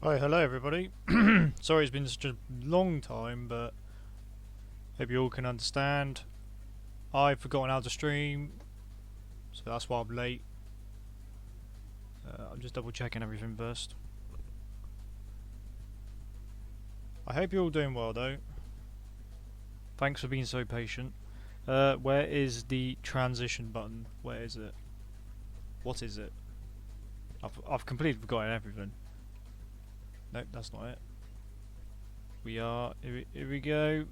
Hi, hello everybody. Sorry it's been such a long time, but hope you all can understand. I've forgotten how to stream, so that's why I'm late. I'm just double checking everything first. I hope you're all doing well though. Thanks for being so patient. Where is the transition button? Where is it? What is it? I've completely forgotten everything. Nope, that's not it. Here we go.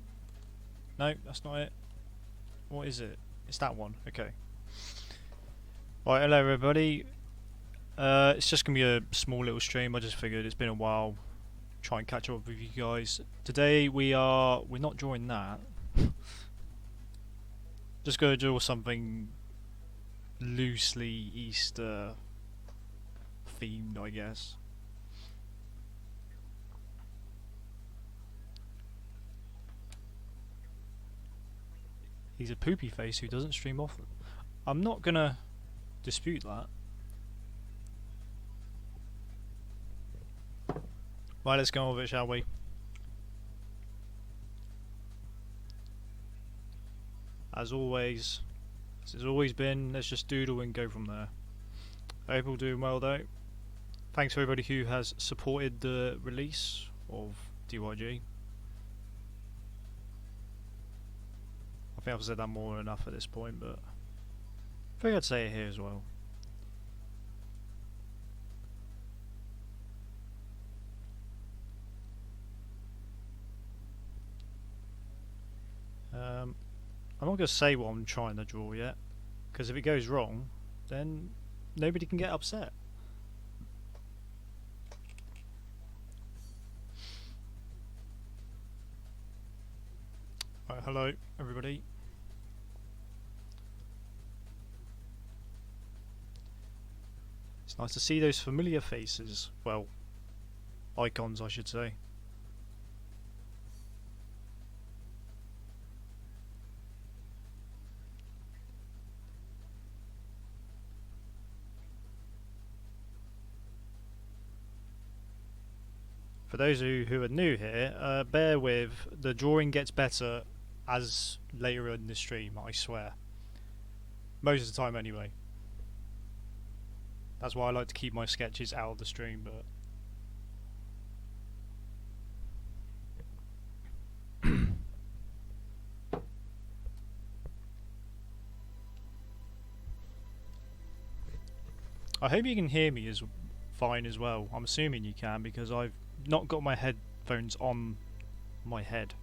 Nope, that's not it. What is it? It's that one. Okay. Right, hello everybody. It's just gonna be a small little stream. I just figured it's been a while. Try and catch up with you guys. Today we're not drawing that. Just gonna draw something loosely Easter themed, I guess. He's a poopy face who doesn't stream often. I'm not gonna dispute that. Right, let's go on with it, shall we? As always, as it's always been, let's just doodle and go from there. I hope you're all doing well though. Thanks to everybody who has supported the release of DYG. I think I've said that more than enough at this point, but I think I'd say it here as well. I'm not going to say what I'm trying to draw yet, because if it goes wrong, then nobody can get upset. Right, hello everybody. It's nice to see those familiar faces, well, icons I should say. For those who are new here, bear with, the drawing gets better as later in the stream, I swear. Most of the time anyway. That's why I like to keep my sketches out of the stream, but I hope you can hear me as fine as well. I'm assuming you can because I've not got my headphones on my head.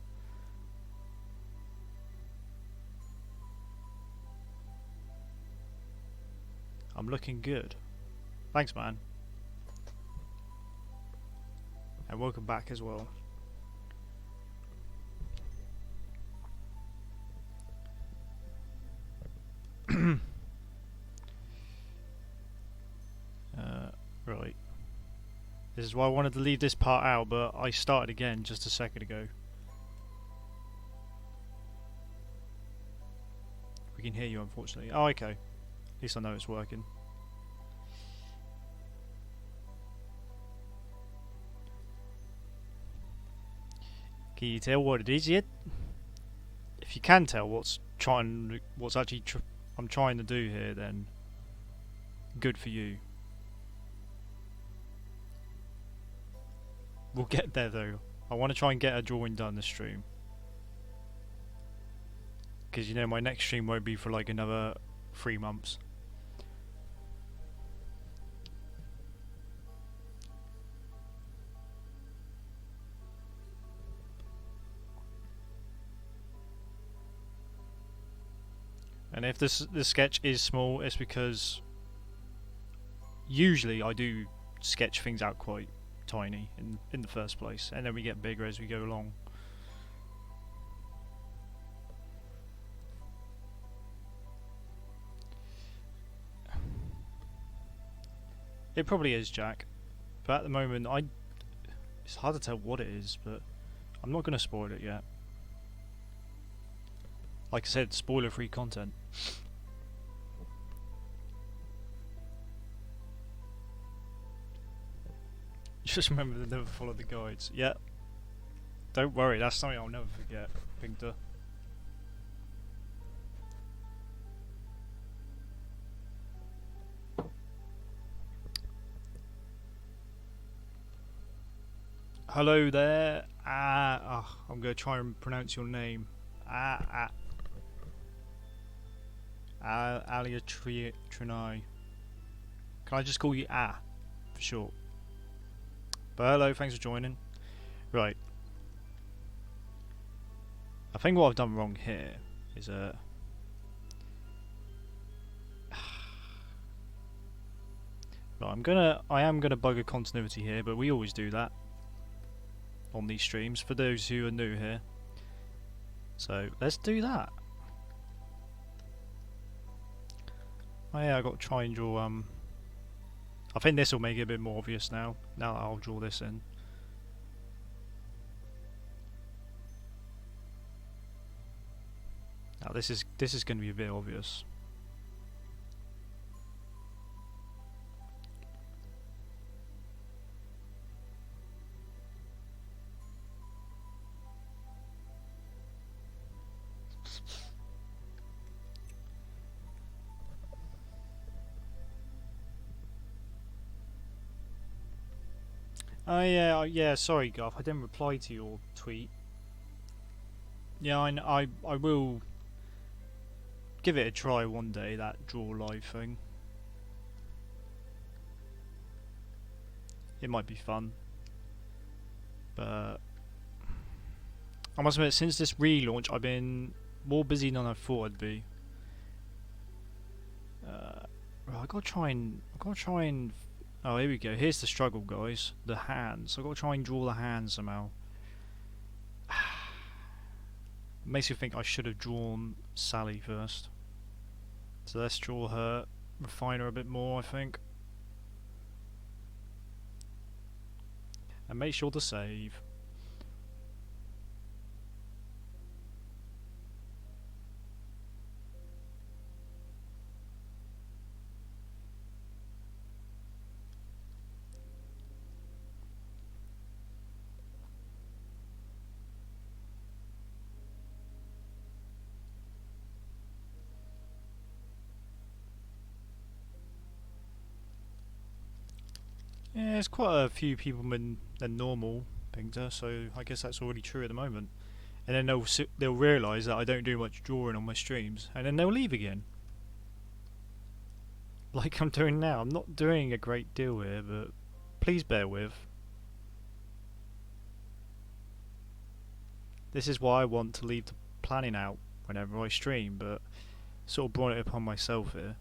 I'm looking good. Thanks, man. And welcome back as well. Right. This is why I wanted to leave this part out, but I started again just a second ago. We can hear you, unfortunately. Oh, okay. At least I know it's working. Can you tell what it is yet? If you can tell what's actually I'm trying to do here, then good for you. We'll get there though. I want to try and get a drawing done this stream. Because you know my next stream won't be for like another 3 months. And if this sketch is small, it's because usually I do sketch things out quite tiny in the first place, and then we get bigger as we go along. It probably is, Jack, but at the moment it's hard to tell what it is, but I'm not going to spoil it yet. Like I said, spoiler free content. Just remember to never follow the guides. Yeah. Don't worry, that's something I'll never forget, Pinter. Hello there. I'm gonna try and pronounce your name. Alia Trinai. Can I just call you for short? But hello, thanks for joining. Right. I think what I've done wrong here is right, I am gonna bug a continuity here, but we always do that on these streams for those who are new here. So let's do that. Oh yeah, I got to try and draw. I think this will make it a bit more obvious now. Now that I'll draw this in. Now this is going to be a bit obvious. Oh yeah, sorry Garth, I didn't reply to your tweet. Yeah, I will give it a try one day, that draw live thing. It might be fun. But I must admit, since this relaunch I've been more busy than I thought I'd be. Right, I gotta try and oh, here we go. Here's the struggle, guys. The hands. I've got to try and draw the hands somehow. Makes you think I should have drawn Sally first. So let's draw her, refine her a bit more, I think. And make sure to save. Yeah, there's quite a few people than normal, Pinkter, so I guess that's already true at the moment. And then they'll realise that I don't do much drawing on my streams, and then they'll leave again. Like I'm doing now. I'm not doing a great deal here, but please bear with. This is why I want to leave the planning out whenever I stream, but sort of brought it upon myself here.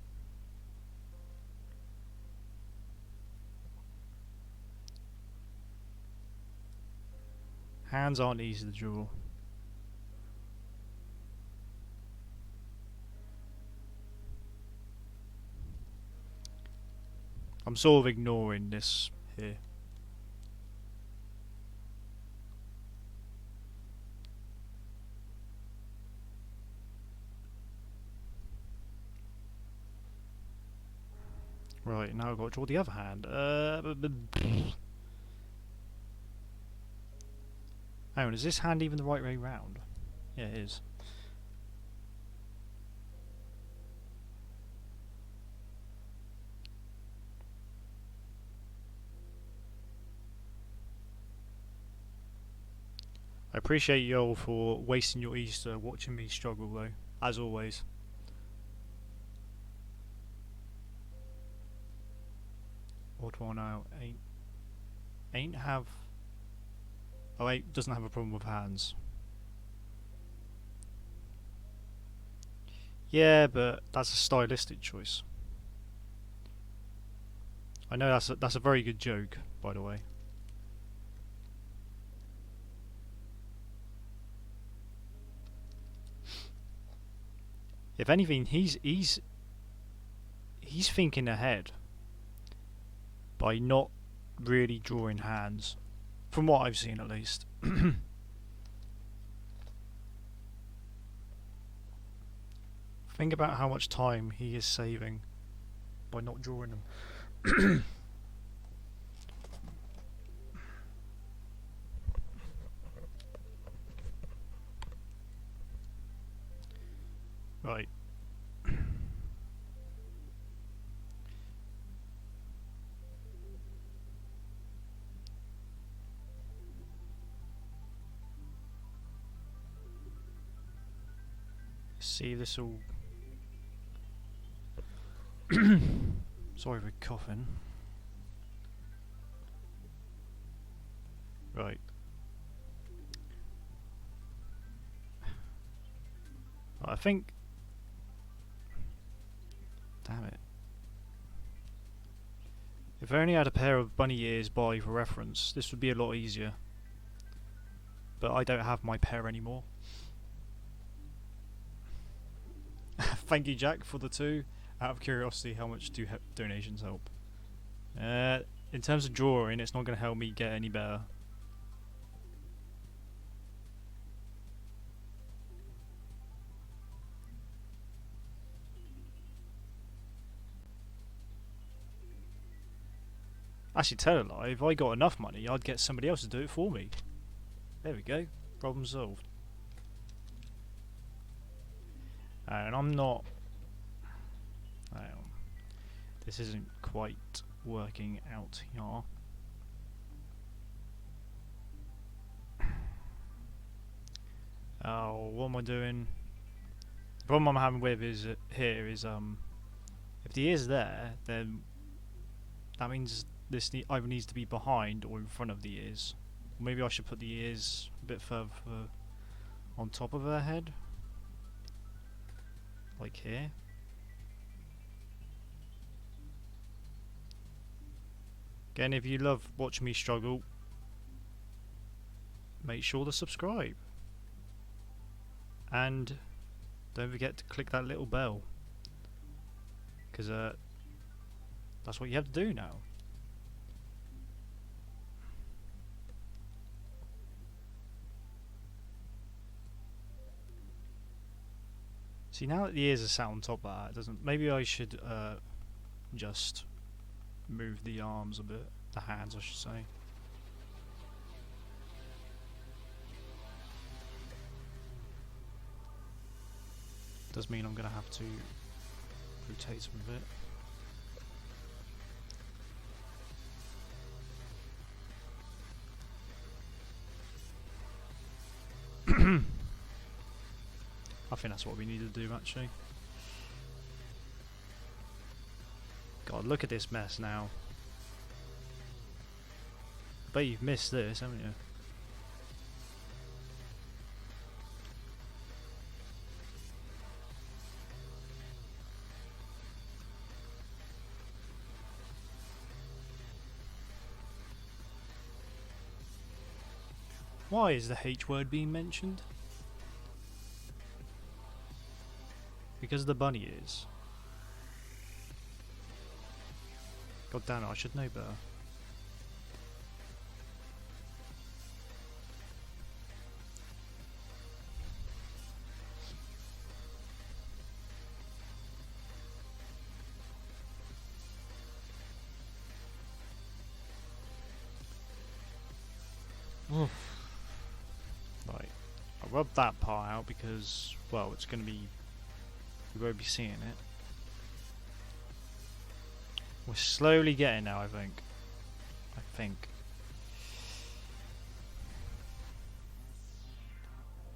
Hands aren't easy to draw. I'm sort of ignoring this here. Right, now I've got to draw the other hand. Hang on, is this hand even the right way round? Yeah, it is. I appreciate you all for wasting your Easter watching me struggle though, as always. What do I know? Ain't have... Oh, 8 doesn't have a problem with hands. Yeah, but that's a stylistic choice. I know that's a very good joke, by the way. If anything, he's thinking ahead by not really drawing hands, from what I've seen at least. Think about how much time he is saving by not drawing them. See if this will. Sorry for coughing. Right. I think. Damn it. If I only had a pair of bunny ears by for reference, this would be a lot easier. But I don't have my pair anymore. Thank you, Jack, for the 2. Out of curiosity, how much do donations help? In terms of drawing, it's not going to help me get any better. Actually, tell a lie, if I got enough money, I'd get somebody else to do it for me. There we go. Problem solved. And I'm not... this isn't quite working out here. Oh, what am I doing? The problem I'm having with is here is if the ear's there, then that means this either needs to be behind or in front of the ears. Maybe I should put the ears a bit further on top of her head, like here. Again, if you love watching me struggle, make sure to subscribe. And don't forget to click that little bell, because that's what you have to do now. See, now that the ears are sat on top of that, it doesn't. Maybe I should just move the arms a bit, the hands, I should say. Does mean I'm gonna have to rotate some of it. I think that's what we need to do, actually. God, look at this mess now. I bet you've missed this, haven't you? Why is the H word being mentioned? Because of the bunny ears. God damn it, I should know better. Oof. Right, I rubbed that part out because, well, it's going to be, you won't be seeing it. We're slowly getting now, I think.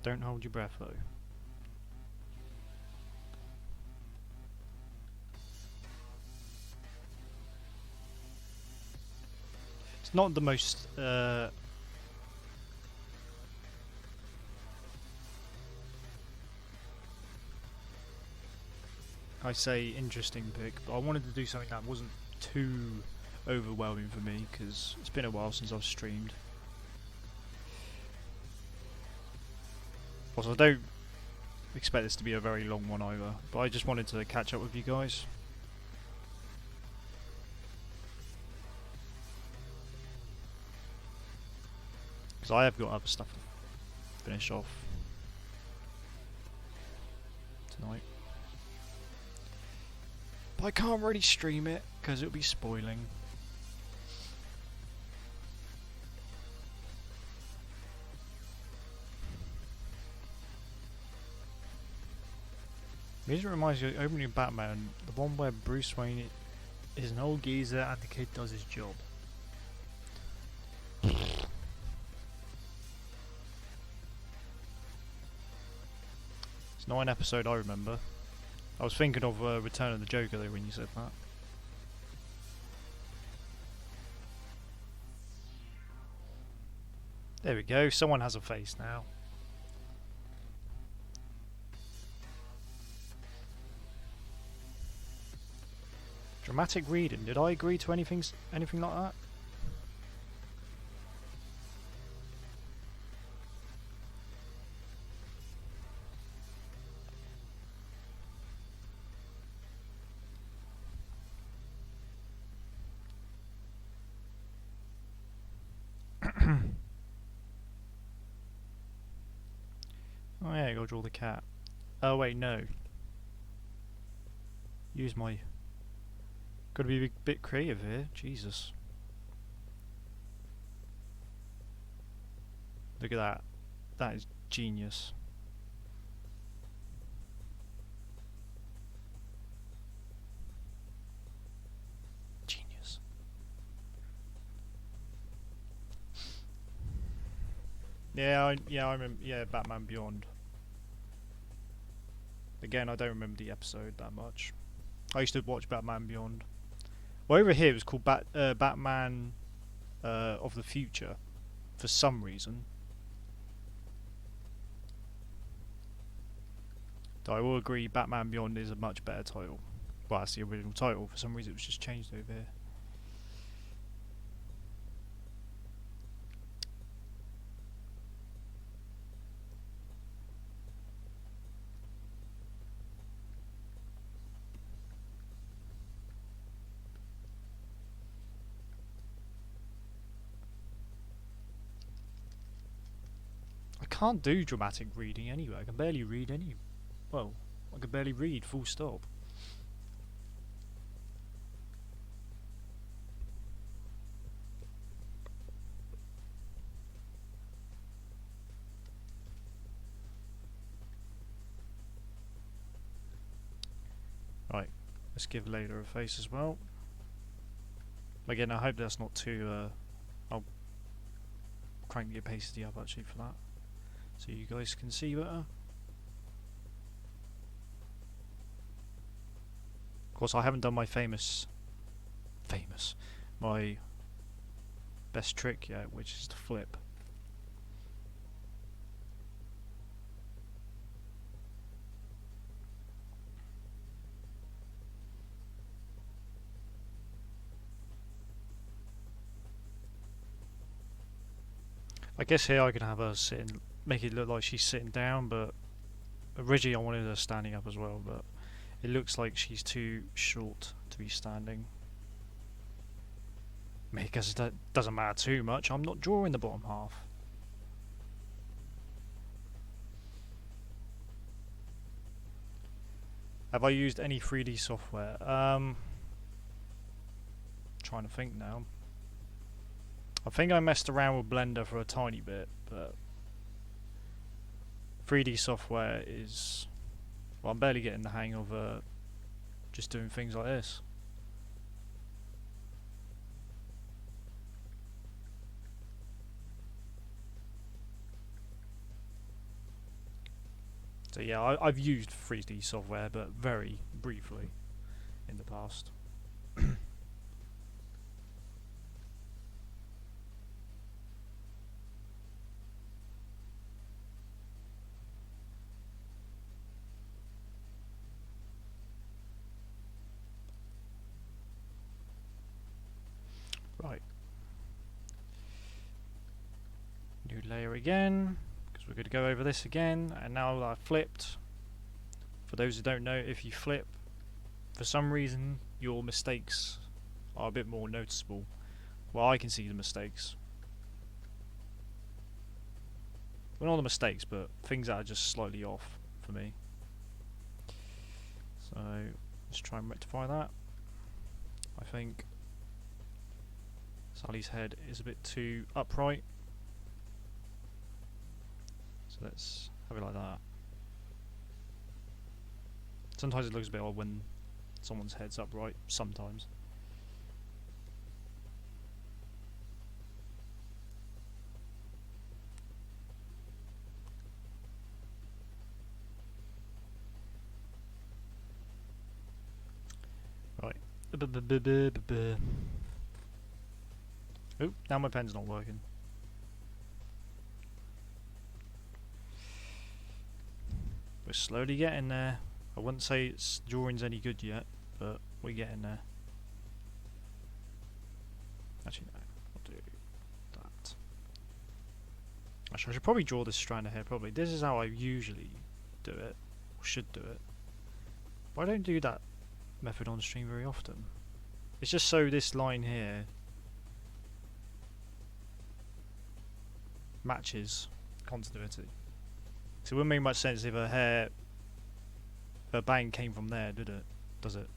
Don't hold your breath, though. It's not the most I say interesting pick, but I wanted to do something that wasn't too overwhelming for me, because it's been a while since I've streamed. Also, I don't expect this to be a very long one either, but I just wanted to catch up with you guys. Because I have got other stuff to finish off tonight. But I can't really stream it because it'll be spoiling. This reminds you of opening Batman, the one where Bruce Wayne is an old geezer and the kid does his job. It's not an episode I remember. I was thinking of Return of the Joker though when you said that. There we go, someone has a face now. Dramatic reading, did I agree to anything like that? Oh yeah, gotta draw the cat. Oh wait, no. Use my... Gotta be a bit creative here, Jesus. Look at that. That is genius. Genius. Yeah, I remember. Yeah, Batman Beyond. Again, I don't remember the episode that much. I used to watch Batman Beyond. Well, over here it was called Batman of the Future, for some reason. Though I will agree, Batman Beyond is a much better title. Well, that's the original title. For some reason, it was just changed over here. I can't do dramatic reading anyway. I can barely read any. Well, I can barely read, full stop. Right, let's give Layla a face as well. Again, I hope that's not too... I'll crank the opacity up actually for that, so you guys can see better. Of course, I haven't done my my best trick yet, which is to flip. I guess here I can have her sitting, make it look like she's sitting down, but originally I wanted her standing up as well, but it looks like she's too short to be standing. Because that doesn't matter too much, I'm not drawing the bottom half. Have I used any 3D software? Trying to think now. I think I messed around with Blender for a tiny bit, but 3D software is... Well, I'm barely getting the hang of just doing things like this. So yeah, I've used 3D software, but very briefly in the past. Right. New layer again, because we're going to go over this again, and now that I've flipped, for those who don't know, if you flip, for some reason your mistakes are a bit more noticeable. Well, I can see the mistakes. Well, not the mistakes, but things that are just slightly off for me. So, let's try and rectify that. I think Sally's head is a bit too upright, so let's have it like that. Sometimes it looks a bit odd when someone's head's upright, sometimes. Oh, now my pen's not working. We're slowly getting there. I wouldn't say its drawing's any good yet, but we're getting there. Actually, no, I'll do that. Actually, I should probably draw this strand of hair, probably. This is how I usually do it, or should do it. But I don't do that method on stream very often. It's just so this line here matches continuity. So it wouldn't make much sense if her bang came from there, did it? Does it?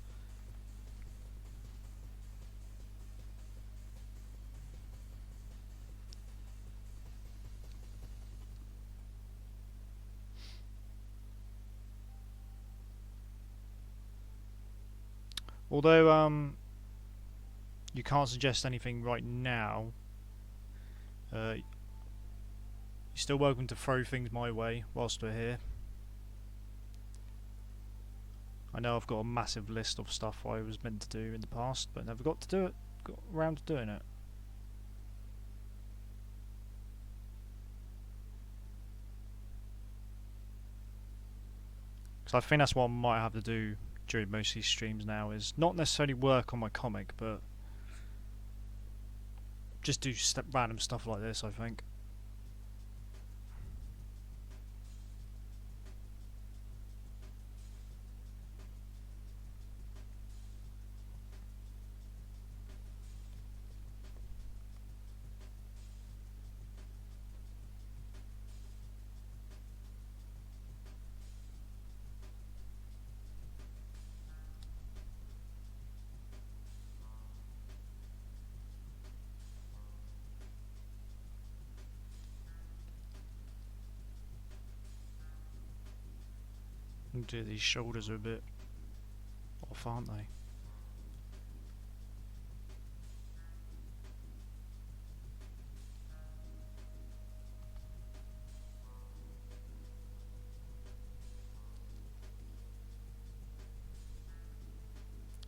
Although you can't suggest anything right now, you're still welcome to throw things my way whilst we're here. I know I've got a massive list of stuff I was meant to do in the past, but never got to do it. Got around to doing it. So I think that's what I might have to do during most of these streams now, is not necessarily work on my comic, but just do random stuff like this, I think. Dear, these shoulders are a bit off, aren't they?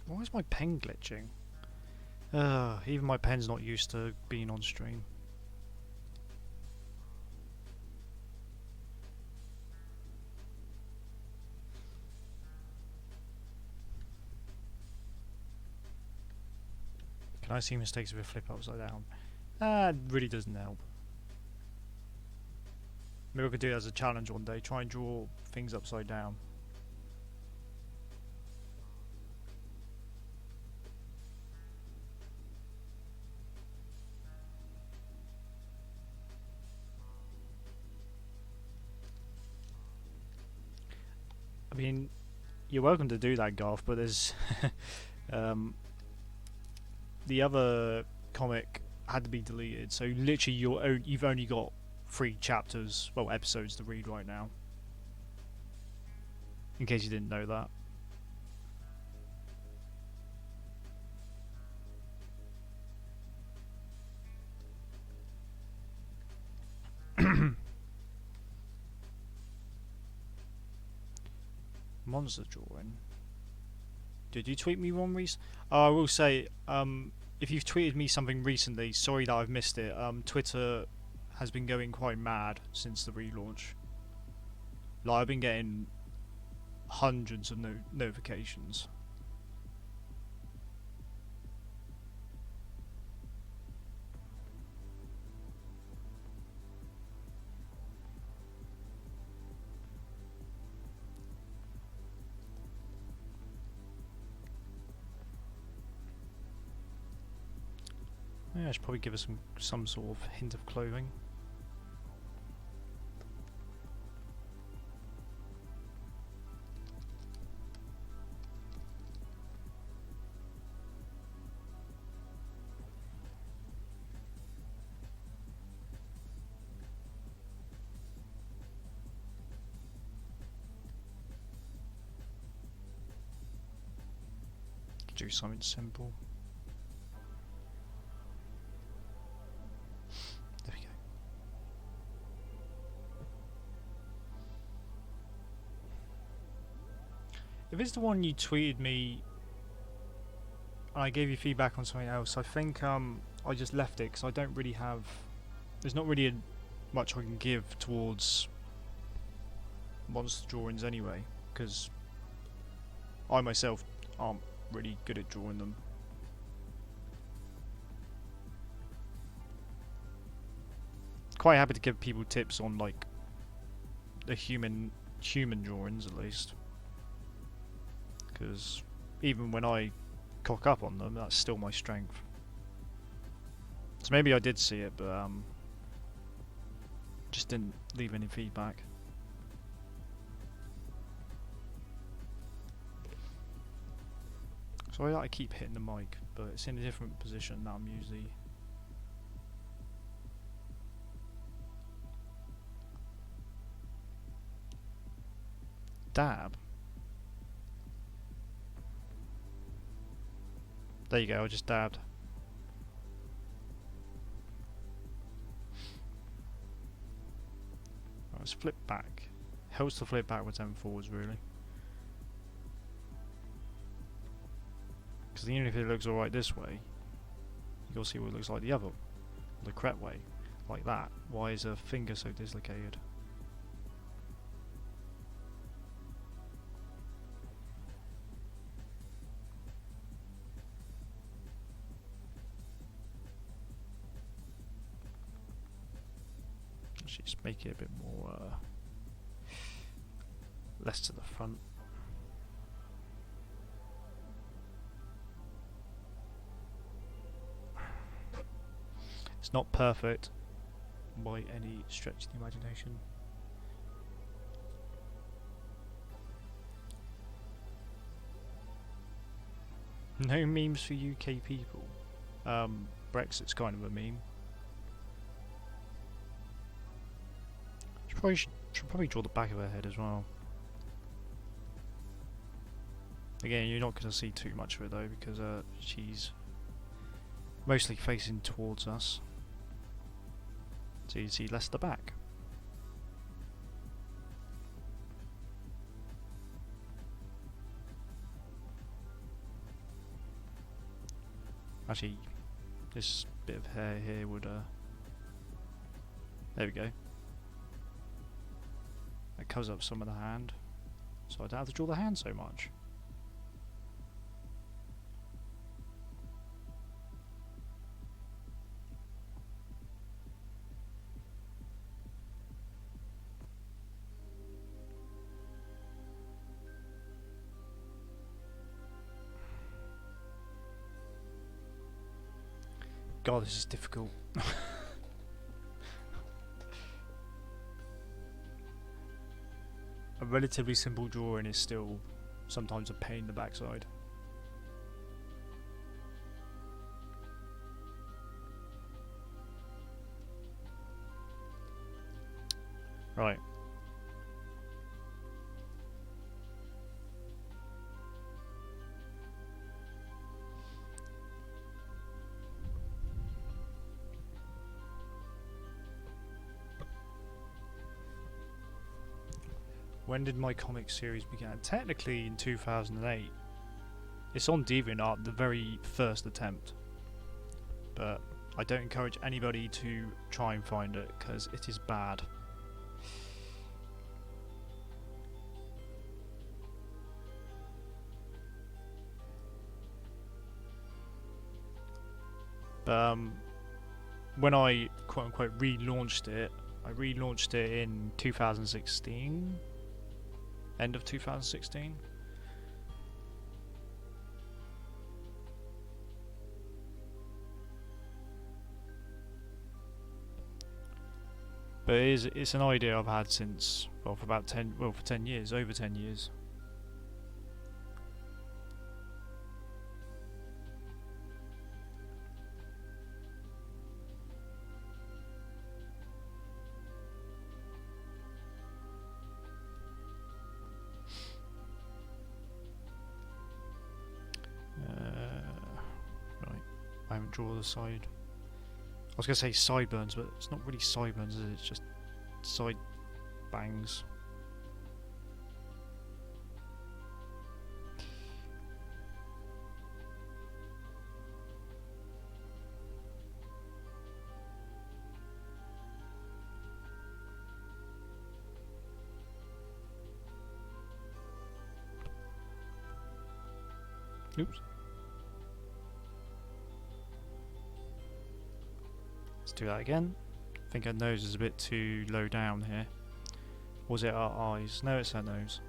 Why is my pen glitching? Even my pen's not used to being on stream. Can I see mistakes if I flip upside down? It really doesn't help. Maybe I could do it as a challenge one day, try and draw things upside down. I mean, you're welcome to do that, Garth, but there's the other comic had to be deleted, so literally you've only got 3 chapters, well, episodes to read right now. In case you didn't know that. Monster drawing. Did you tweet me one recently? I will say, if you've tweeted me something recently, sorry that I've missed it. Twitter has been going quite mad since the relaunch. Like, I've been getting hundreds of notifications. Yeah, I should probably give us some sort of hint of clothing. Do something simple. There we go. If it's the one you tweeted me I gave you feedback on something else. I think I just left it because I don't really have. There's not really much I can give towards monster drawings anyway, because I myself aren't really good at drawing them. Quite happy to give people tips on like the human drawings at least, because even when I cock up on them, that's still my strength. So maybe I did see it, but just didn't leave any feedback. Sorry that I keep hitting the mic, but it's in a different position that I'm usually. Dab. There you go, I just dabbed. Right, let's flip back. Helps to flip backwards and forwards, really. Because even if it looks alright this way, you'll see what it looks like the other, the correct way, like that. Why is her finger so dislocated? Actually, just make it a bit more, less to the front. It's not perfect by any stretch of the imagination. No memes for UK people. Brexit's kind of a meme. Should probably draw the back of her head as well. Again, you're not going to see too much of it though, because she's mostly facing towards us. So you see less the back. Actually, this bit of hair here would there we go. That covers up some of the hand, so I don't have to draw the hand so much. God, this is difficult. A relatively simple drawing is still sometimes a pain in the backside. Right. When did my comic series begin? Technically in 2008. It's on DeviantArt, the very first attempt. But I don't encourage anybody to try and find it, because it is bad. But when I quote unquote relaunched it, I relaunched it in 2016. End of 2016. But it's an idea I've had since, well, for about 10 years, over 10 years. Right, I haven't drawn the side. I was going to say sideburns, but it's not really sideburns, is it? It's just side bangs. Oops. Let's do that again. I think our nose is a bit too low down here. Or was it our eyes? No, it's our nose.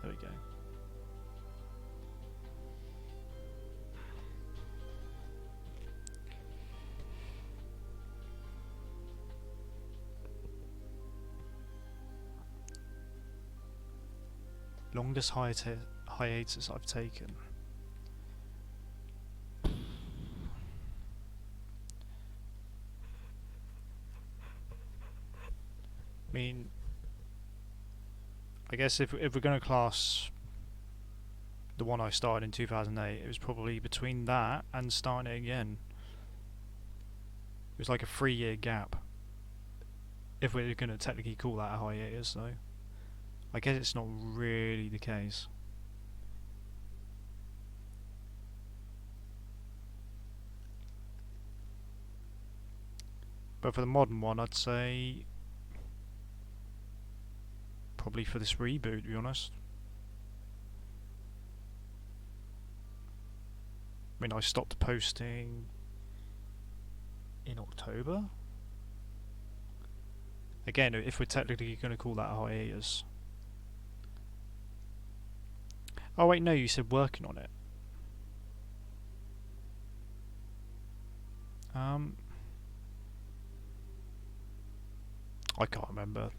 There we go. Longest hiatus I've taken. I mean, I guess if we're going to class the one I started in 2008, it was probably between that and starting it again. It was like a 3-year gap. If we're going to technically call that a hiatus, though. I guess it's not really the case. But for the modern one, I'd say probably for this reboot, to be honest. I mean, I stopped posting in October. Again, if we're technically going to call that a hiatus. Oh wait, no, you said working on it. I can't remember.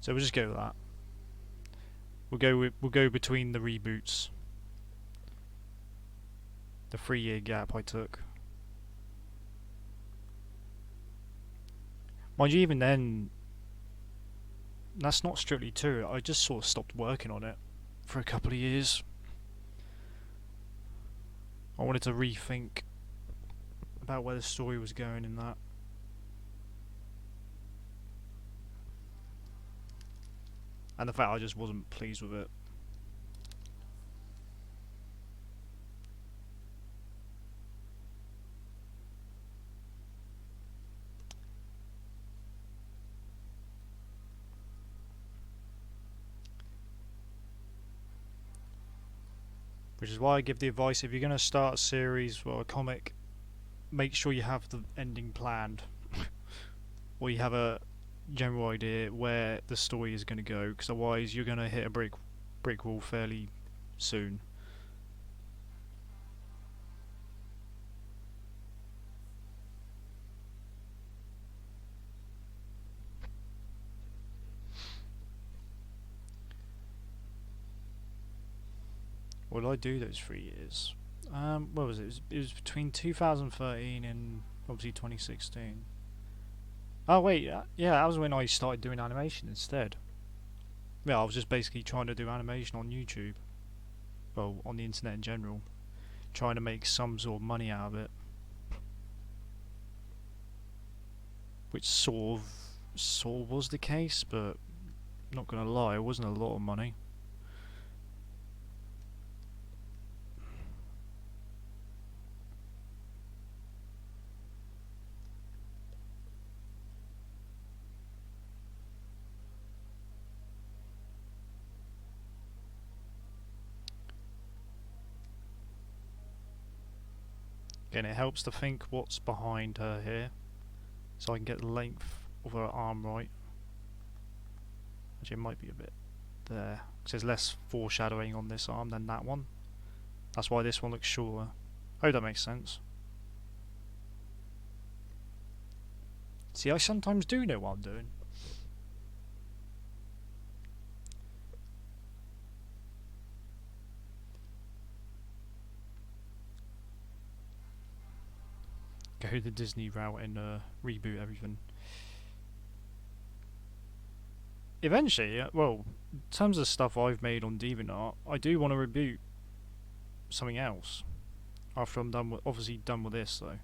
So we'll just go with that. We'll go between the reboots. The 3-year gap I took. Mind you, even then, that's not strictly true. I just sort of stopped working on it for a couple of years. I wanted to rethink about where the story was going in that. And the fact I just wasn't pleased with it. Which is why I give the advice, if you're going to start a series or a comic, make sure you have the ending planned. Or you have a general idea where the story is going to go, because otherwise you're going to hit a brick wall fairly soon. What did I do those 3 years? What was it? It was between 2013 and obviously 2016. Oh wait, yeah, that was when I started doing animation instead. Yeah, I was just basically trying to do animation on YouTube. Well, on the internet in general. Trying to make some sort of money out of it. Which sort of was the case, but not gonna lie, it wasn't a lot of money. Again, it helps to think what's behind her here, so I can get the length of her arm right. Actually, it might be a bit there, because there's less foreshadowing on this arm than that one. That's why this one looks shorter. I hope that makes sense. See, I sometimes do know what I'm doing. Go the Disney route and reboot everything. Eventually, well, in terms of stuff I've made on DeviantArt, I do want to reboot something else after I'm done with, obviously done with this though,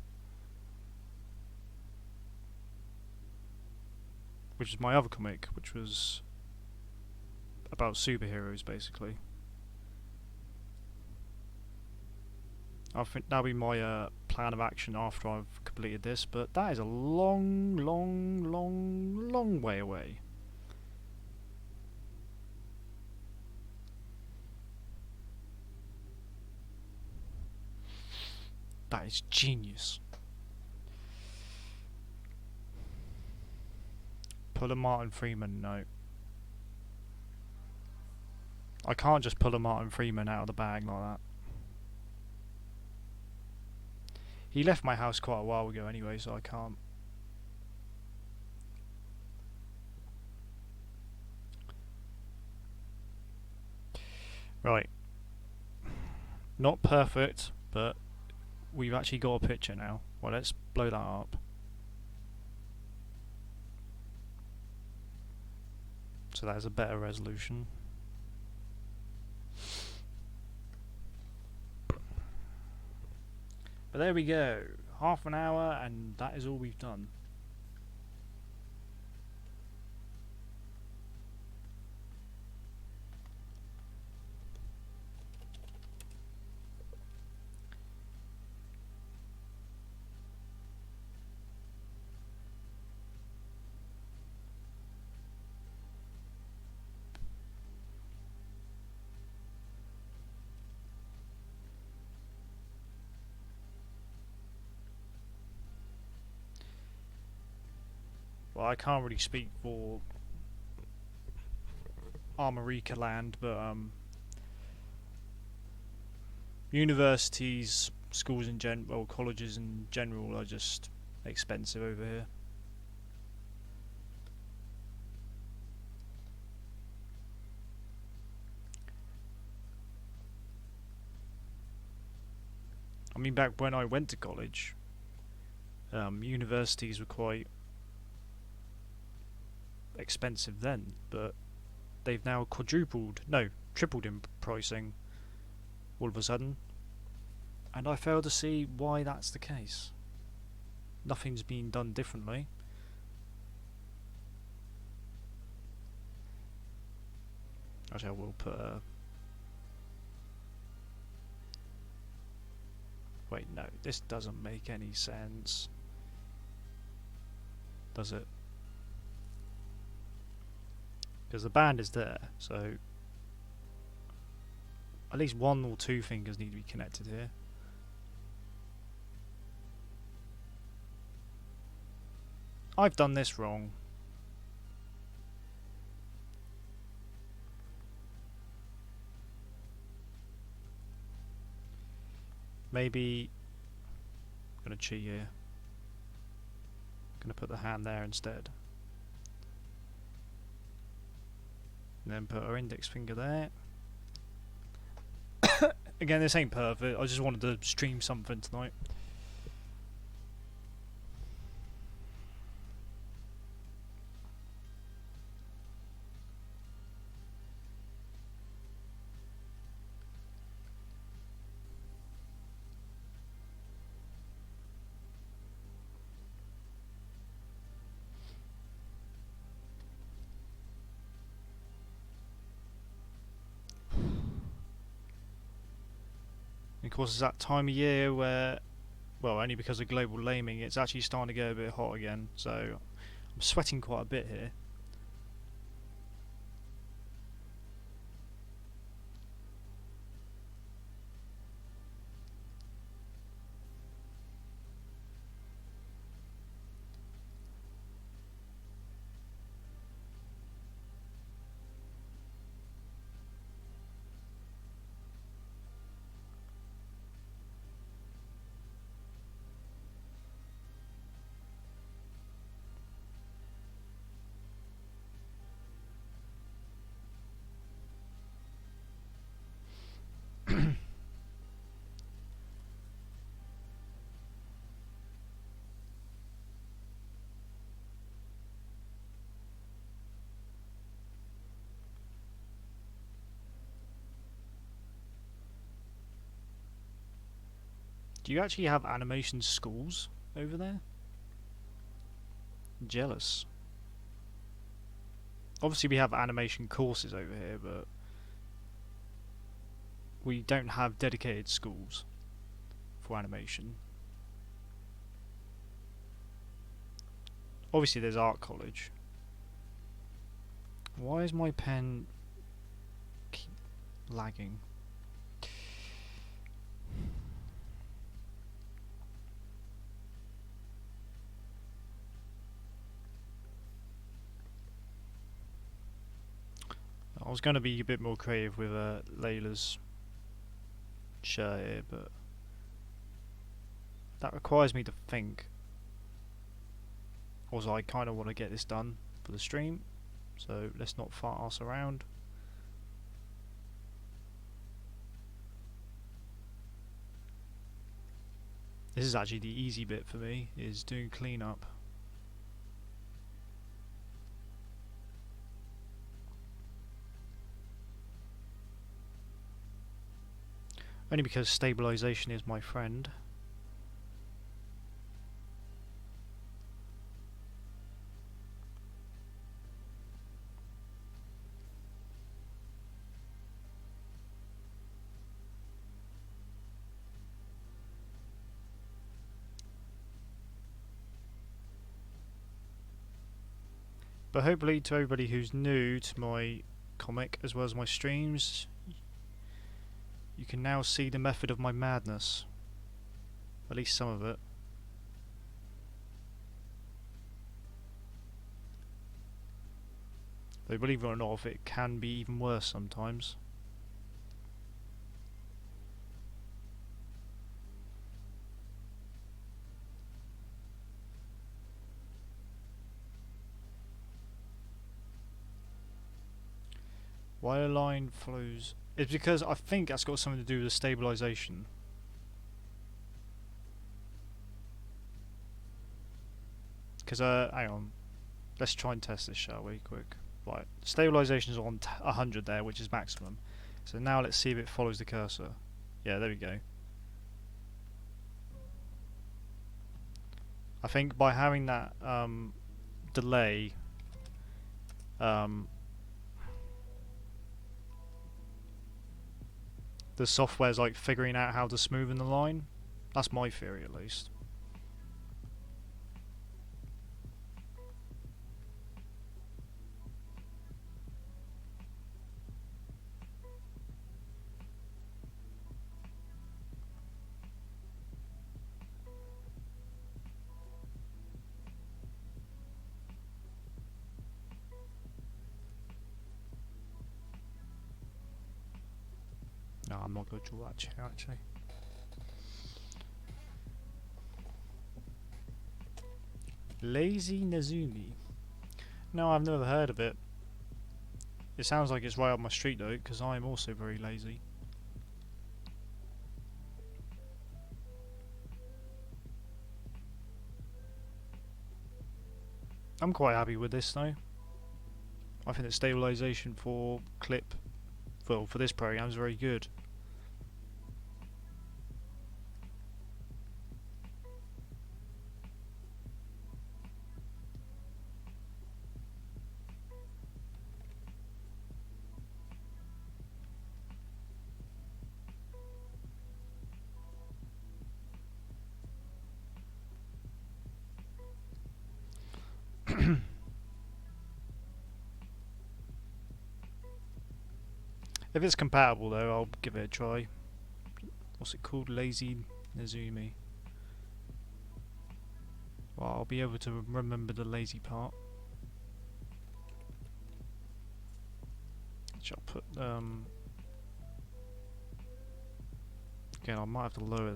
which is my other comic, which was about superheroes basically. I think that'll be my plan of action after I've completed this, but that is a long way away. That is genius. Pull a Martin Freeman note. I can't just pull a Martin Freeman out of the bag like that. He left my house quite a while ago anyway, so I can't. Right. Not perfect, but we've actually got a picture now. Well, let's blow that up. So that is a better resolution. But there we go. Half an hour, and that is all we've done. Well, I can't really speak for Armorica land, but universities, schools in well, colleges in general are just expensive over here. I mean, back when I went to college, universities were quite expensive then, but they've now quadrupled, no, tripled in pricing all of a sudden, and I fail to see why that's the case. Nothing's been done differently. Actually, I will put a... Wait, no, this doesn't make any sense. Does it? Because the band is there, so at least one or two fingers need to be connected here. I've done this wrong. Maybe I'm gonna cheat here. I'm gonna put the hand there instead. And then put our index finger there. Again, this ain't perfect. I just wanted to stream something tonight. Of course, it's that time of year where, well, only because of global warming, it's actually starting to get a bit hot again, so I'm sweating quite a bit here. Do you actually have animation schools over there? Jealous. Obviously we have animation courses over here, but we don't have dedicated schools for animation. Obviously there's art college. Why is my pen keep lagging? was going to be a bit more creative with Layla's shirt here, but that requires me to think. Also, I kind of want to get this done for the stream, so let's not fart ass around. This is actually the easy bit for me, is doing cleanup. Only because stabilization is my friend. But hopefully to everybody who's new to my comic as well as my streams, you can now see the method of my madness. At least some of it. Though believe it or not, it can be even worse sometimes. Why a line follows... It's because I think that's got something to do with the stabilization. Because, hang on. Let's try and test this, shall we, quick. Right, stabilization is on 100 there, which is maximum. So now let's see if it follows the cursor. Yeah, there we go. I think by having that delay, the software's like figuring out how to smoothen the line. That's my theory, at least. No, I'm not going to draw that chair, actually. Lazy Nezumi. No, I've never heard of it. It sounds like it's right up my street though, because I'm also very lazy. I'm quite happy with this though. I think the stabilization for clip, well, for this program is very good. If it's compatible though, I'll give it a try. What's it called? Lazy Nezumi. Well, I'll be able to remember the lazy part. Which I'll put, again, I might have to lower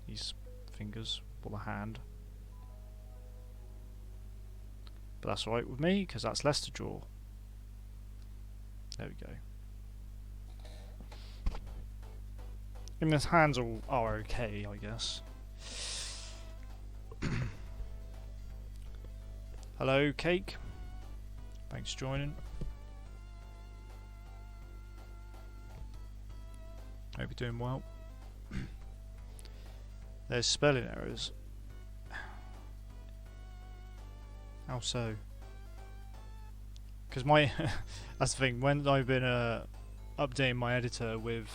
these fingers, or the hand. But that's alright with me, because that's less to draw. There we go. And his hands are okay, I guess. Hello, Cake. Thanks for joining. Hope you're doing well. There's spelling errors. How so? Because my... that's the thing, when I've been updating my editor with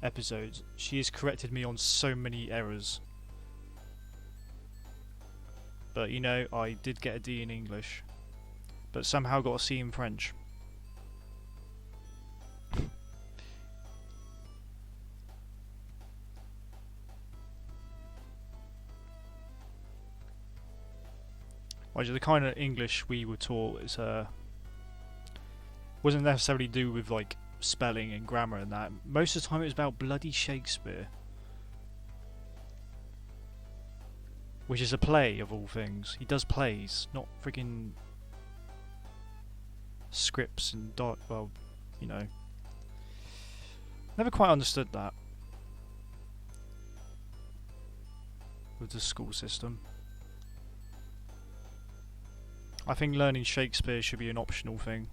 episodes, she has corrected me on so many errors. But you know, I did get a D in English, but somehow got a C in French. Well, the kind of English we were taught is wasn't necessarily to do with like spelling and grammar and that. Most of the time it was about bloody Shakespeare, which is a play of all things. He does plays, not friggin' scripts and well, you know. Never quite understood that with the school system. I think learning Shakespeare should be an optional thing.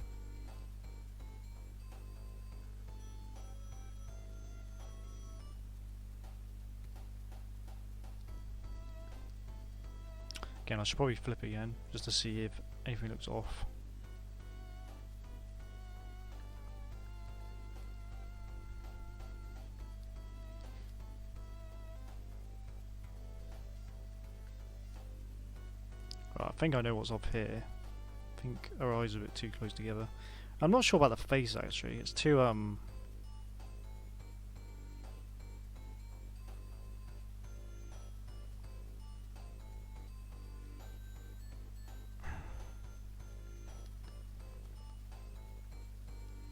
Again, I should probably flip again just to see if anything looks off. Right, I think I know what's up here. I think her eyes are a bit too close together. I'm not sure about the face actually. It's too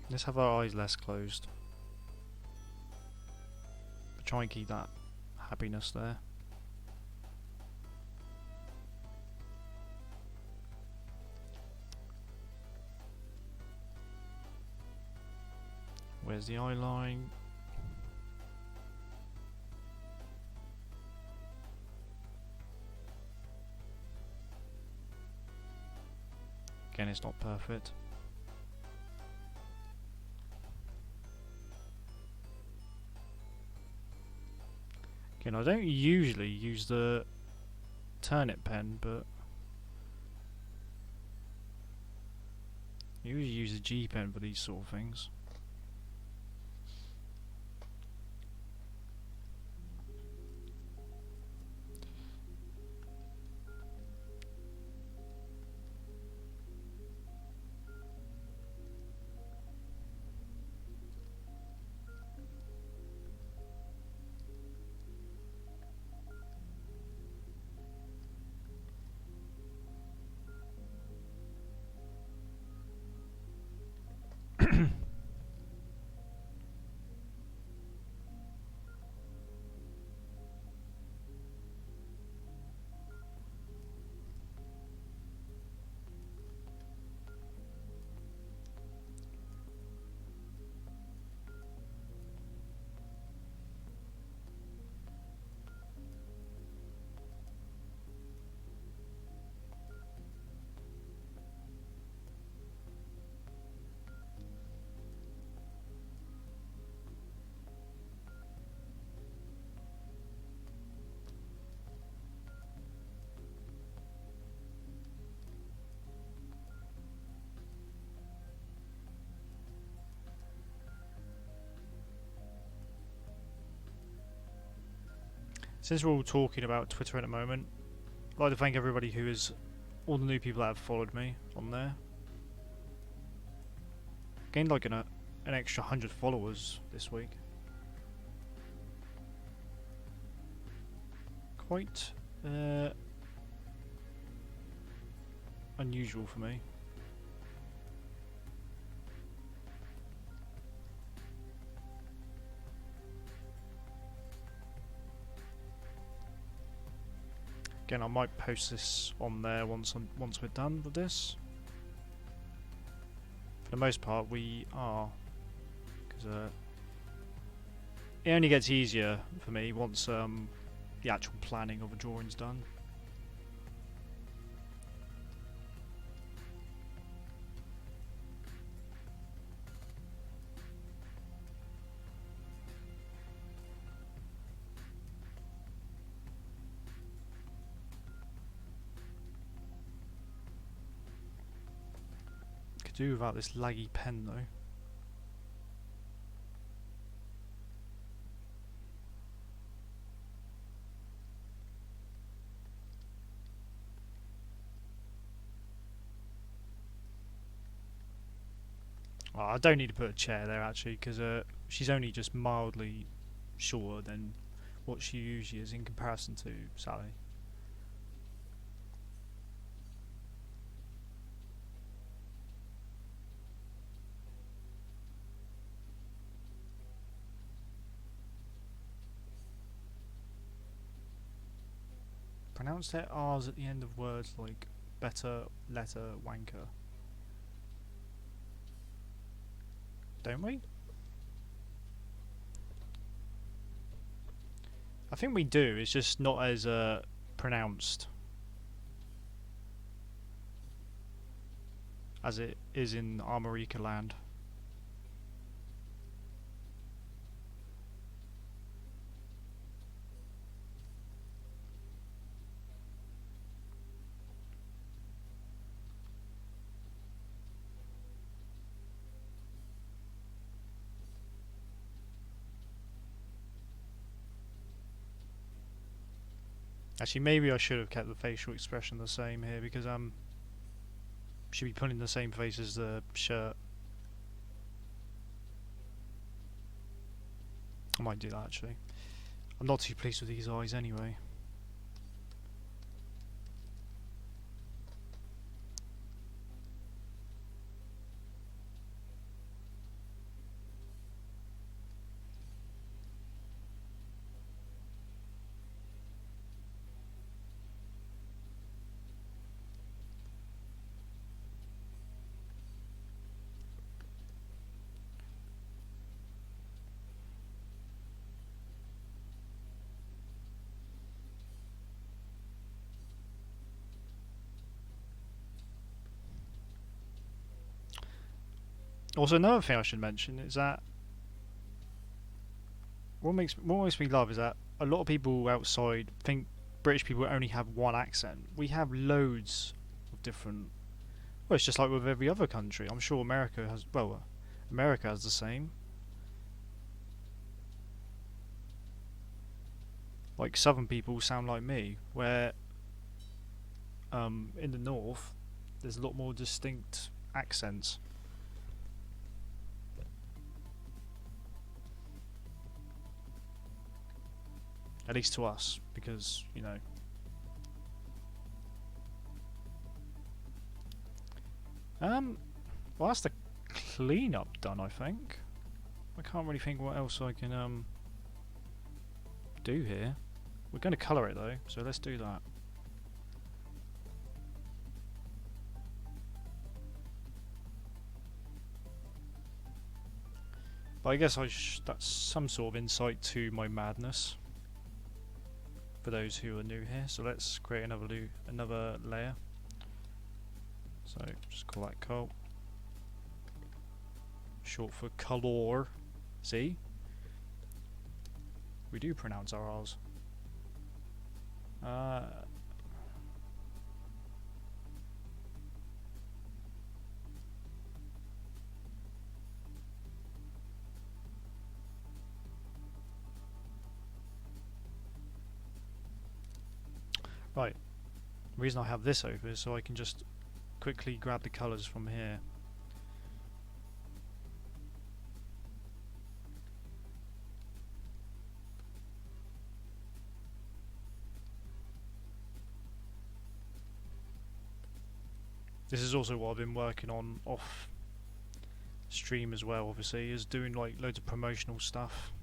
let's have our eyes less closed. But try and keep that happiness there. Where's the eye line? Again, it's not perfect. Again, I don't usually use the turnip pen, but I usually use a G pen for these sort of things. Since we're all talking about Twitter at the moment, I'd like to thank everybody who is, all the new people that have followed me on there. Gained like an extra 100 followers this week. Quite unusual for me. Again, I might post this on there once we're done with this. For the most part, we are, because it only gets easier for me once the actual planning of a drawing's done. Do without this laggy pen though. Oh, I don't need to put a chair there actually, because she's only just mildly shorter than what she usually is in comparison to Sally. Pronounce their R's at the end of words like better, letter, wanker. Don't we? I think we do, it's just not as pronounced as it is in Armorica land. Actually, maybe I should have kept the facial expression the same here because should be putting the same face as the shirt. I might do that actually. I'm not too pleased with these eyes anyway. Also, another thing I should mention is that what makes me laugh is that a lot of people outside think British people only have one accent. We have loads of different. Well, it's just like with every other country. I'm sure America has. Well, America has the same. Like southern people sound like me, where in the north there's a lot more distinct accents. At least to us, because, you know. Well, that's the cleanup done, I think. I can't really think what else I can do here. We're going to colour it though, so let's do that. But I guess that's some sort of insight to my madness. For those who are new here, so let's create another layer. So just call that col. Short for color. See? We do pronounce our R's. Right, the reason I have this open is so I can just quickly grab the colours from here. This is also what I've been working on off stream as well, obviously, is doing like loads of promotional stuff.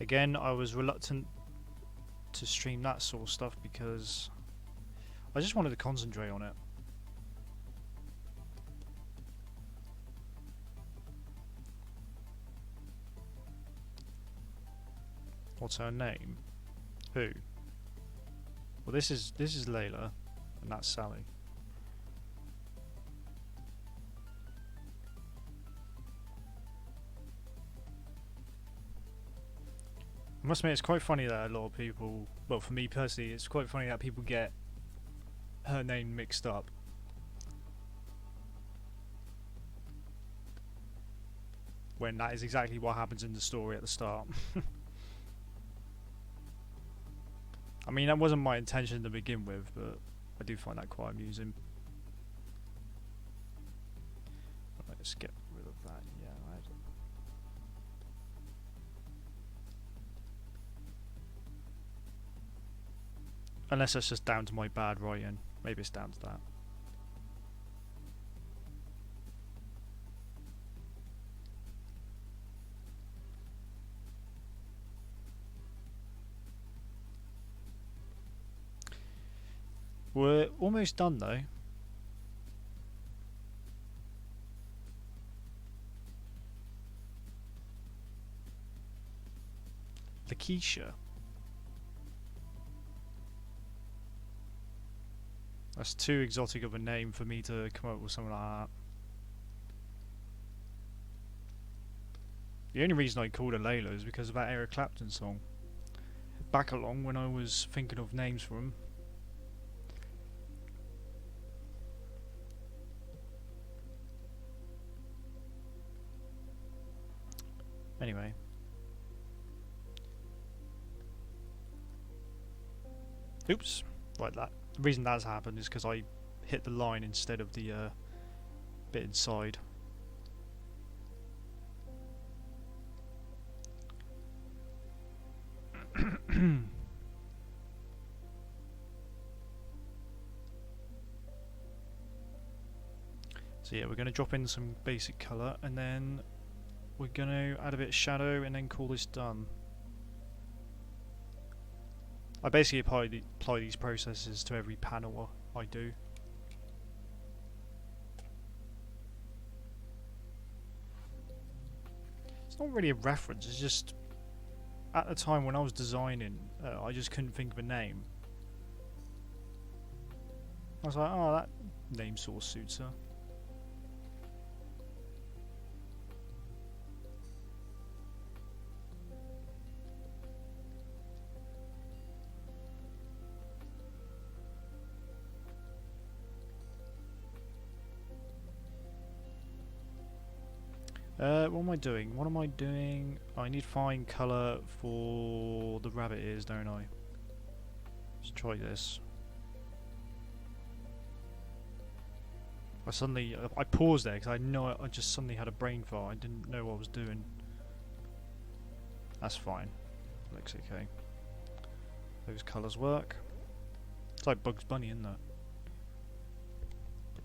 Again, I was reluctant to stream that sort of stuff because I just wanted to concentrate on it. What's her name? Who? Well, this is Layla, and that's Sally. I must admit, it's quite funny that a lot of people, well, for me personally, it's quite funny that people get her name mixed up. When that is exactly what happens in the story at the start. I mean, that wasn't my intention to begin with, but I do find that quite amusing. Let's get rid of that, yeah. Unless it's just down to my bad writing. Maybe it's down to that. We're almost done though. Lakeisha. That's too exotic of a name for me to come up with something like that. The only reason I called her Layla is because of that Eric Clapton song. Back along when I was thinking of names for him. Anyway. Oops. Like that. The reason that's happened is because I hit the line instead of the bit inside. So yeah, we're going to drop in some basic colour and then we're going to add a bit of shadow and then call this done. I basically apply these processes to every panel I do. It's not really a reference, it's just at the time when I was designing, I just couldn't think of a name. I was like, oh, that name sort of suits her. What am I doing? What am I doing? I need fine colour for the rabbit ears, don't I? Let's try this. I paused there because I just suddenly had a brain fart. I didn't know what I was doing. That's fine. Looks okay. Those colours work. It's like Bugs Bunny, isn't it?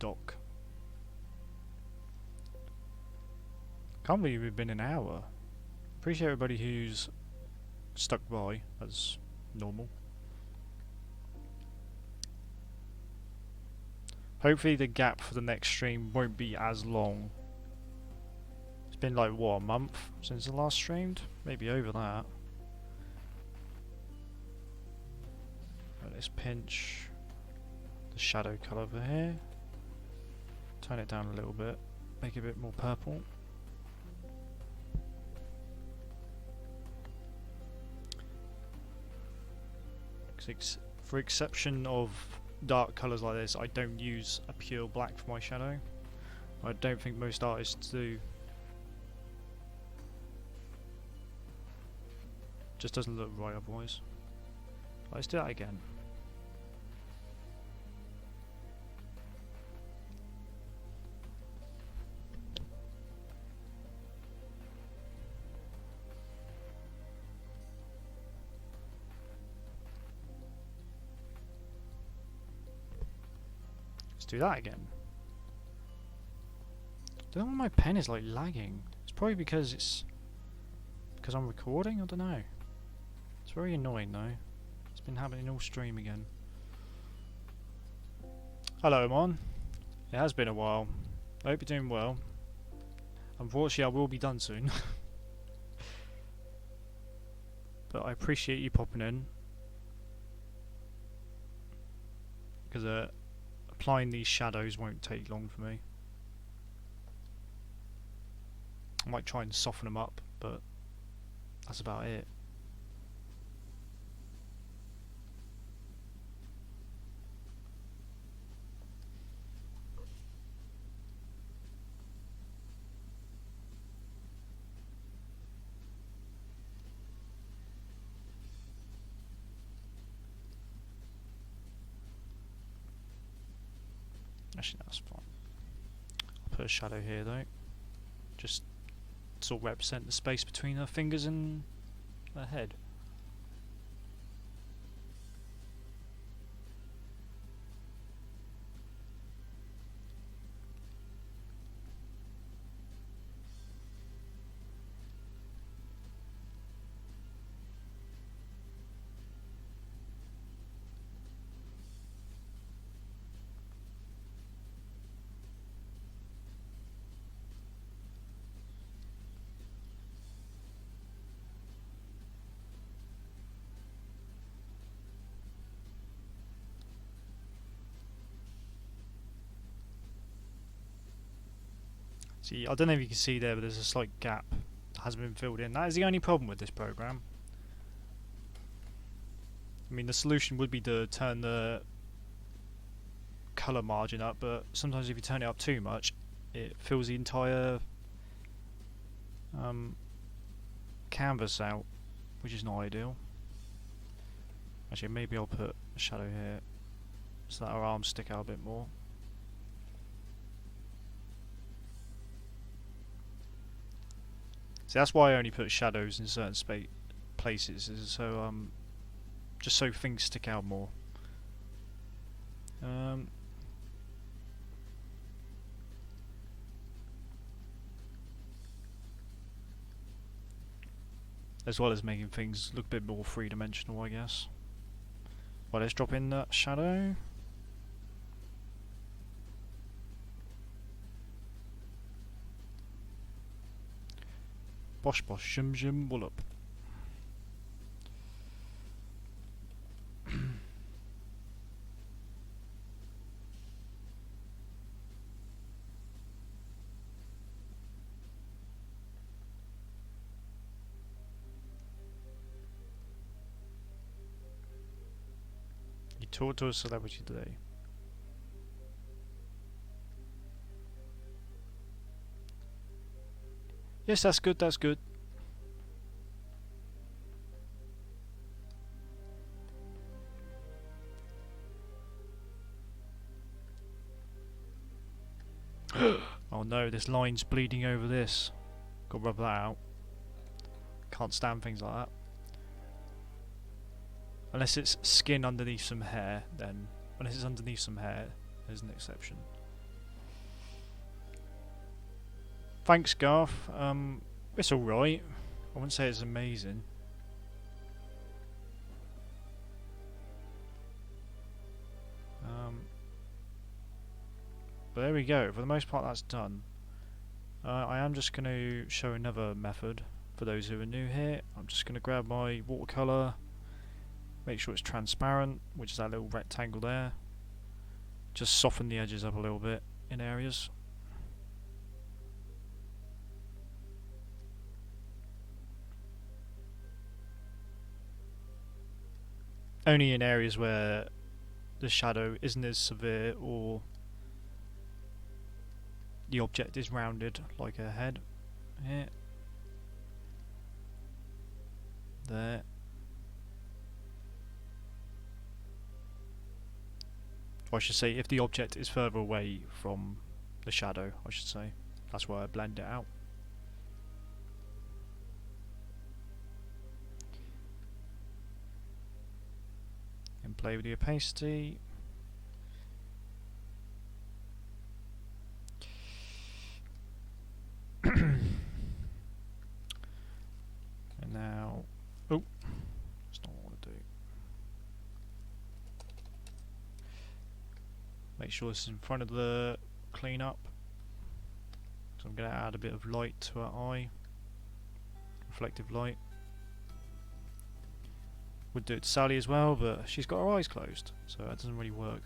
Doc. Can't believe we've been an hour. Appreciate everybody who's stuck by as normal. Hopefully the gap for the next stream won't be as long. It's been like, what, a month since the last streamed? Maybe over that. Let's pinch the shadow colour over here. Turn it down a little bit. Make it a bit more purple. For exception of dark colours like this, I don't use a pure black for my shadow. I don't think most artists do. Just doesn't look right otherwise. Let's do that again. Let's do that again. I don't know why my pen is like lagging. It's probably because I'm recording. I don't know. It's very annoying though. It's been happening all stream again. Hello, Mon. It has been a while. I hope you're doing well. Unfortunately, I will be done soon. But I appreciate you popping in. Because applying these shadows won't take long for me. I might try and soften them up, but that's about it. Actually, that's fine. I'll put a shadow here though. Just sort of represent the space between her fingers and her head. See, I don't know if you can see there, but there's a slight gap that hasn't been filled in. That is the only problem with this program. I mean, the solution would be to turn the colour margin up, but sometimes if you turn it up too much, it fills the entire canvas out, which is not ideal. Actually, maybe I'll put a shadow here so that our arms stick out a bit more. See, that's why I only put shadows in certain places, is so just so things stick out more. As well as making things look a bit more three-dimensional, I guess. Well, let's drop in that shadow. Bosh bosh shim shim wallop. You talk to a celebrity today. Yes, that's good, that's good. Oh no, this line's bleeding over this. Gotta rub that out. Can't stand things like that. Unless it's skin underneath some hair, then... Unless it's underneath some hair, there's an exception. Thanks, Garth. It's alright. I wouldn't say it's amazing. But there we go. For the most part, that's done. I am just going to show another method for those who are new here. I'm just going to grab my watercolour, make sure it's transparent, which is that little rectangle there. Just soften the edges up a little bit in areas. Only in areas where the shadow isn't as severe or the object is rounded like a head. Here. There. Or I should say, if the object is further away from the shadow, I should say. That's why I blend it out. And play with the opacity. And now, oh, that's not what I want to do. Make sure this is in front of the cleanup. So I'm going to add a bit of light to her eye, reflective light. Would do it to Sally as well, but she's got her eyes closed, so that doesn't really work.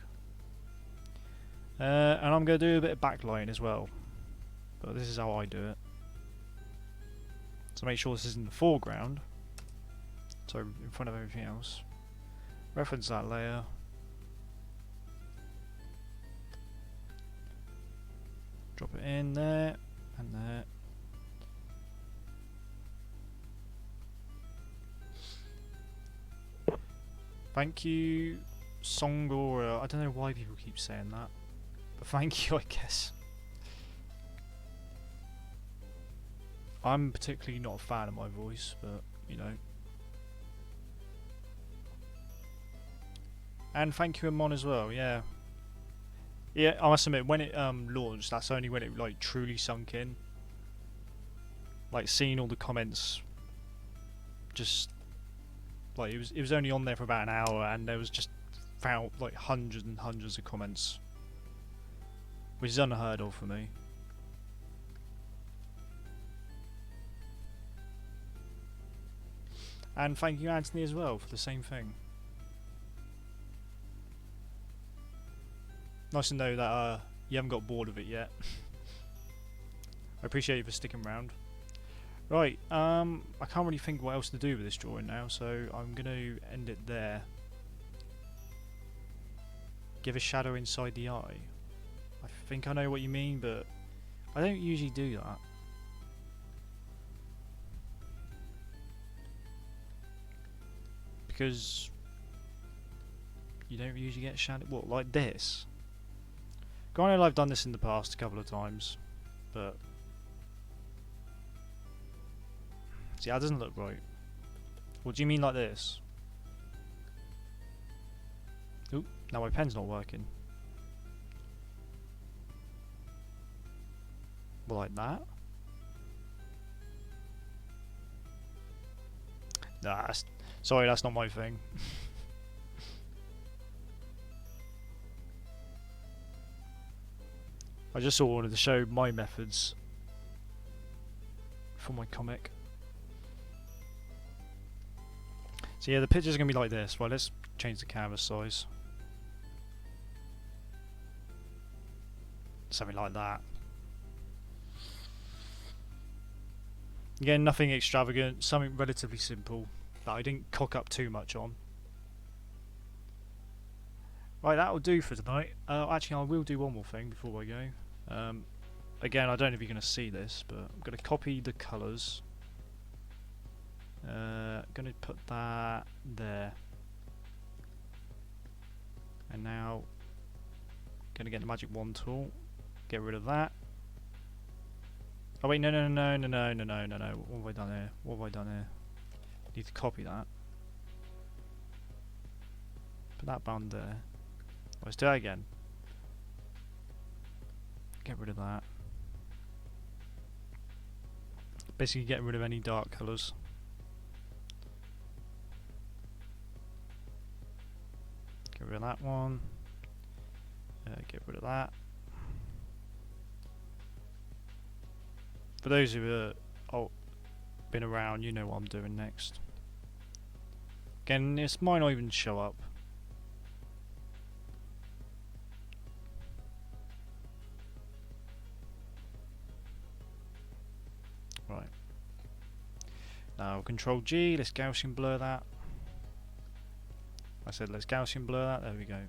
And I'm going to do a bit of backlighting as well, but this is how I do it. So make sure this is in the foreground, so in front of everything else. Reference that layer. Drop it in there, and there. Thank you, Songora. I don't know why people keep saying that, but thank you, I guess. I'm particularly not a fan of my voice, but you know. And thank you, Amon, as well. Yeah. Yeah, I must admit, when it launched, that's only when it like truly sunk in. Like seeing all the comments, just like it was only on there for about an hour, and there was just found like hundreds and hundreds of comments, which is unheard of for me. And thank you, Anthony, as well, for the same thing. Nice to know that you haven't got bored of it yet. I appreciate you for sticking around. Right, I can't really think what else to do with this drawing now, so I'm going to end it there. Give a shadow inside the eye. I think I know what you mean, but I don't usually do that. Because you don't usually get shadow. What, like this? Granted, I've done this in the past a couple of times, but see, that doesn't look right. What do you mean like this? Oop, now my pen's not working. Well, like that? Nah, sorry, that's not my thing. I just sort of wanted to show my methods for my comic. So yeah, the picture's going to be like this. Well, let's change the canvas size. Something like that. Again, nothing extravagant, something relatively simple that I didn't cock up too much on. Right, that'll do for tonight. Actually, I will do one more thing before I go. Again, I don't know if you're going to see this, but I'm going to copy the colours. Going to put that there. And now, going to get the magic wand tool. Get rid of that. Oh wait, no. What have I done here? What have I done here? Need to copy that. Put that band there. Let's do that again. Get rid of that. Basically getting rid of any dark colours. Get rid of that one. Get rid of that. For those who have been around, you know what I'm doing next. Again, this might not even show up. Right. Now Control G, let's Gaussian blur that. I said let's Gaussian blur that, there we go.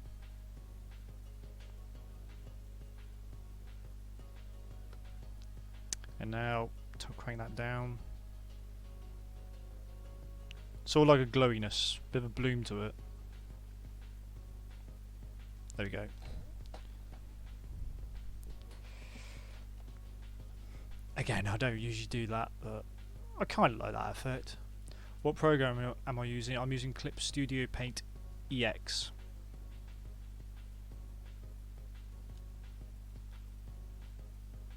And now to crank that down. Sort of like a glowiness, bit of a bloom to it. There we go. Again, I don't usually do that, but I kind of like that effect. What program am I using? I'm using Clip Studio Paint EX.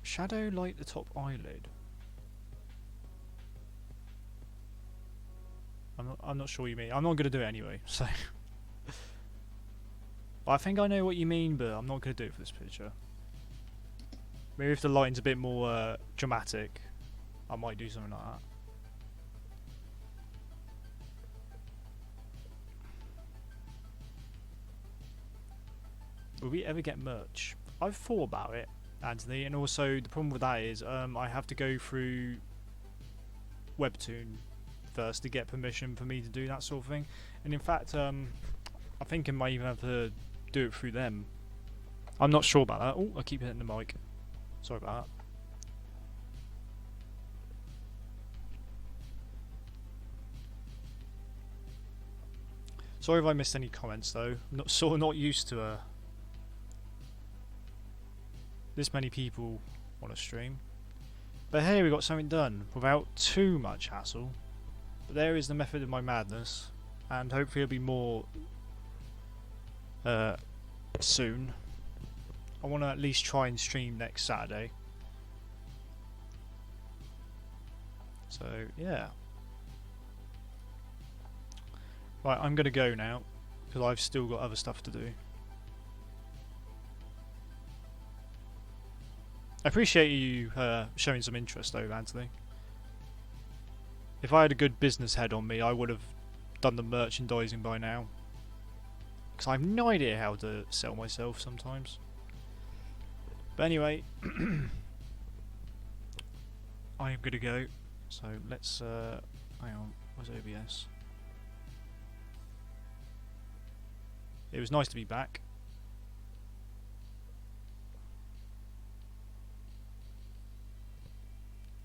Shadow light the top eyelid. I'm not sure what you mean. I'm not going to do it anyway, so I think I know what you mean, but I'm not going to do it for this picture. Maybe if the lighting's a bit more dramatic, I might do something like that. Will we ever get merch? I've thought about it, Anthony, and also the problem with that is I have to go through WebToon first to get permission for me to do that sort of thing. And in fact, I think I might even have to do it through them. I'm not sure about that. Oh, I keep hitting the mic. Sorry about that. Sorry if I missed any comments though. I'm not used to this many people on a stream. But hey, we got something done without too much hassle. But there is the method of my madness, and hopefully it'll be more soon. I want to at least try and stream next Saturday. So yeah. Right, I'm going to go now because I've still got other stuff to do. I appreciate you showing some interest though, Anthony. If I had a good business head on me, I would have done the merchandising by now. Because I have no idea how to sell myself sometimes. But anyway, I am gonna go. So let's hang on, where's OBS? It was nice to be back.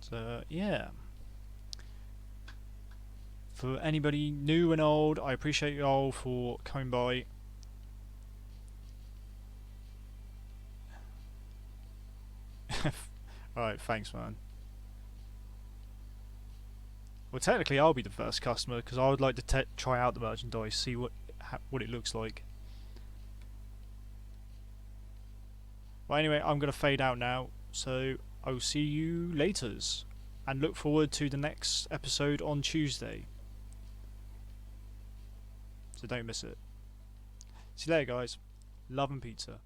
So yeah. For anybody new and old, I appreciate you all for coming by. Alright, thanks man. Well, technically I'll be the first customer because I would like to try out the merchandise, see what it looks like. Well, anyway, I'm going to fade out now, so I'll see you laters, and look forward to the next episode on Tuesday. So don't miss it. See you later, guys. Love and pizza.